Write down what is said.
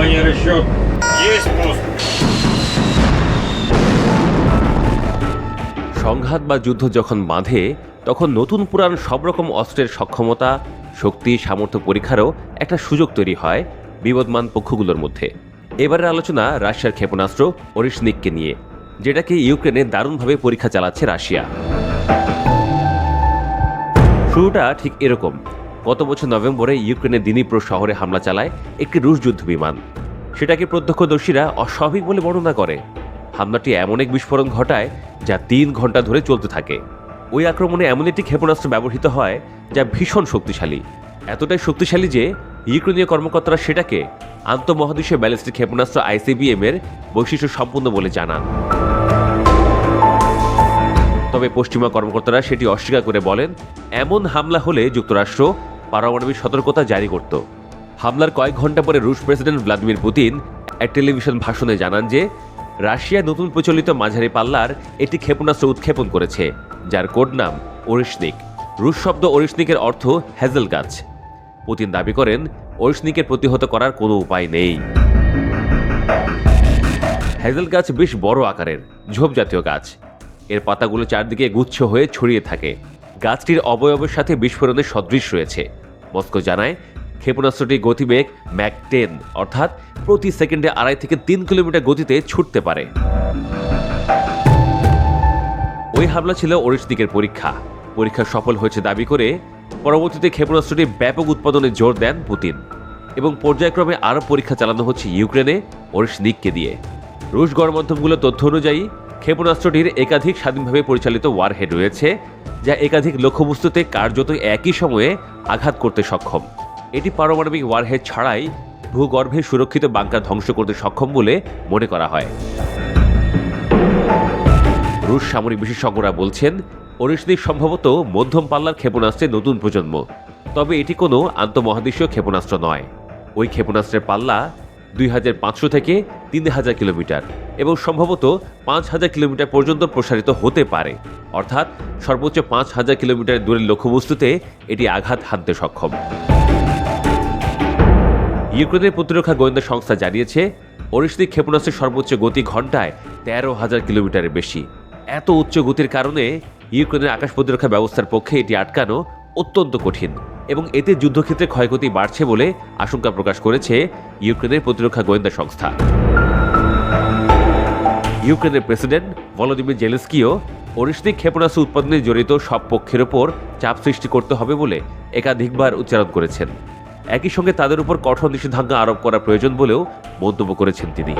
Внимание, расчет. Есть пуск. সংঘাত বা যুদ্ধ যখন বাঁধে তখন নতুন পুরাণ সব রকম অস্ত্রের সক্ষমতা, শক্তি, সামর্থ্য পরীক্ষারও একটা সুযোগ তৈরি হয় বিবদমান পক্ষগুলোর মধ্যে। এবারের আলোচনা রাশিয়ার ক্ষেপণাস্ত্র ওরিশনিককে নিয়ে, যেটাকে ইউক্রেনে দারুণভাবে পরীক্ষা চালাচ্ছে রাশিয়া। শুরুটা ঠিক এরকম। গত বছর নভেম্বরে ইউক্রেনের দিনিপ্রো শহরে হামলা চালায় একটি রুশ যুদ্ধ বিমান। সেটাকে প্রত্যক্ষদর্শীরা অস্বাভাবিক বলে বর্ণনা করে। হামলাটি এমন এক বিস্ফোরণ ঘটায় যা 3 ঘন্টা ধরে চলতে থাকে। ওই আক্রমণে এমন একটি ক্ষেপণাস্ত্র ব্যবহৃত হয় যা ভীষণ শক্তিশালী, এতটাই শক্তিশালী যে ইউক্রেনীয় কর্মকর্তারা সেটাকে আন্তঃমহাদেশীয় ব্যালিস্টিক ক্ষেপণাস্ত্র ICBM এর বৈশিষ্ট্য সম্পন্ন বলে জানান। তবে পশ্চিমা কর্মকর্তারা সেটি অস্বীকার করে বলেন, এমন হামলা হলে যুক্তরাষ্ট্র পারমাণবিক সতর্কতা জারি করত। হামলার কয়েক ঘন্টা পরে রুশ প্রেসিডেন্ট ভ্লাদিমির পুতিন এক টেলিভিশন ভাষণে জানান যে রাশিয়া নতুন প্রচলিত মাঝারি পাল্লার একটি ক্ষেপণাস্ত্র উৎক্ষেপণ করেছে, যার কোড নাম ওরিশনিক। রুশ শব্দ ওরিশনিকের অর্থ হ্যাজেল গাছ। পুতিন দাবি করেন ওরিশনিকের প্রতিহত করার কোনো উপায় নেই। হ্যাজেল গাছ বেশ বড় আকারের ঝোপ জাতীয় গাছ। এর পাতাগুলো চারদিকে গুচ্ছ হয়ে ছড়িয়ে থাকে। গাছটির অবয়বের সাথে বিস্ফোরণের সদৃশ রয়েছে। মস্কো জানায় ক্ষেপণাস্ত্রটির গতিবেগ ম্যাক 10, অর্থাৎ প্রতি সেকেন্ডে 2.5 থেকে 3 কিলোমিটার গতিতে ছুটতে পারে। ওই হামলা ছিল ওরিশনিকের পরীক্ষা সফল হয়েছে দাবি করে পরবর্তীতে ক্ষেপণাস্ত্রটি ব্যাপক উৎপাদনে জোর দেন পুতিন, এবং পর্যায়ক্রমে আরও পরীক্ষা চালানো হচ্ছে ইউক্রেনে ওরিশনিককে দিয়ে। রুশ গণমাধ্যমগুলোর তথ্য অনুযায়ী ক্ষেপণাস্ত্রটির একাধিক স্বাধীনভাবে পরিচালিত ওয়ারহেড রয়েছে, যা একাধিক লক্ষ্যবস্তুতে কার্যত একই সময়ে আঘাত করতে সক্ষম। এটি পারমাণবিক ওয়ারহেড ছাড়াই ভূগর্ভে সুরক্ষিত বাংকার ধ্বংস করতে সক্ষম বলে মনে করা হয়। রুশ সামরিক বিশেষজ্ঞরা বলছেন ওরিশনিক সম্ভবত মধ্যম পাল্লার ক্ষেপণাস্ত্রের নতুন প্রজন্ম, তবে এটি কোনো আন্তঃমহাদেশীয় ক্ষেপণাস্ত্র নয়। ওই ক্ষেপণাস্ত্রের পাল্লা 2500 থেকে 3000 কিলোমিটার এবং সম্ভবত 5000 কিলোমিটার পর্যন্ত প্রসারিত হতে পারে, অর্থাৎ সর্বোচ্চ 5000 কিলোমিটার দূরের লক্ষ্যবস্তুতে এটি আঘাত হানতে সক্ষম। ইউক্রেনের প্রতিরক্ষা গোয়েন্দা সংস্থা জানিয়েছে ওরিশনিক ক্ষেপণাস্ত্রের সর্বোচ্চ গতি ঘন্টায় 13,000 কিলোমিটারের বেশি। এত উচ্চ গতির কারণে ইউক্রেনের আকাশ প্রতিরক্ষা ব্যবস্থার পক্ষে এটি আটকানো অত্যন্ত কঠিন, এবং এতে যুদ্ধক্ষেত্রে ক্ষয়ক্ষতি বাড়ছে বলে আশঙ্কা প্রকাশ করেছে ইউক্রেনের প্রতিরক্ষা গোয়েন্দা সংস্থা। ইউক্রেনের প্রেসিডেন্ট ভলোদিমির জেলেনস্কিও ওরিশনিক ক্ষেপণাস্ত্র উৎপাদনে জড়িত সব পক্ষের ওপর চাপ সৃষ্টি করতে হবে বলে একাধিকবার উচ্চারণ করেছেন। একই সঙ্গে তাদের উপর কঠোর নিষেধাজ্ঞা আরোপ করা প্রয়োজন বলেও মন্তব্য করেছেন তিনি।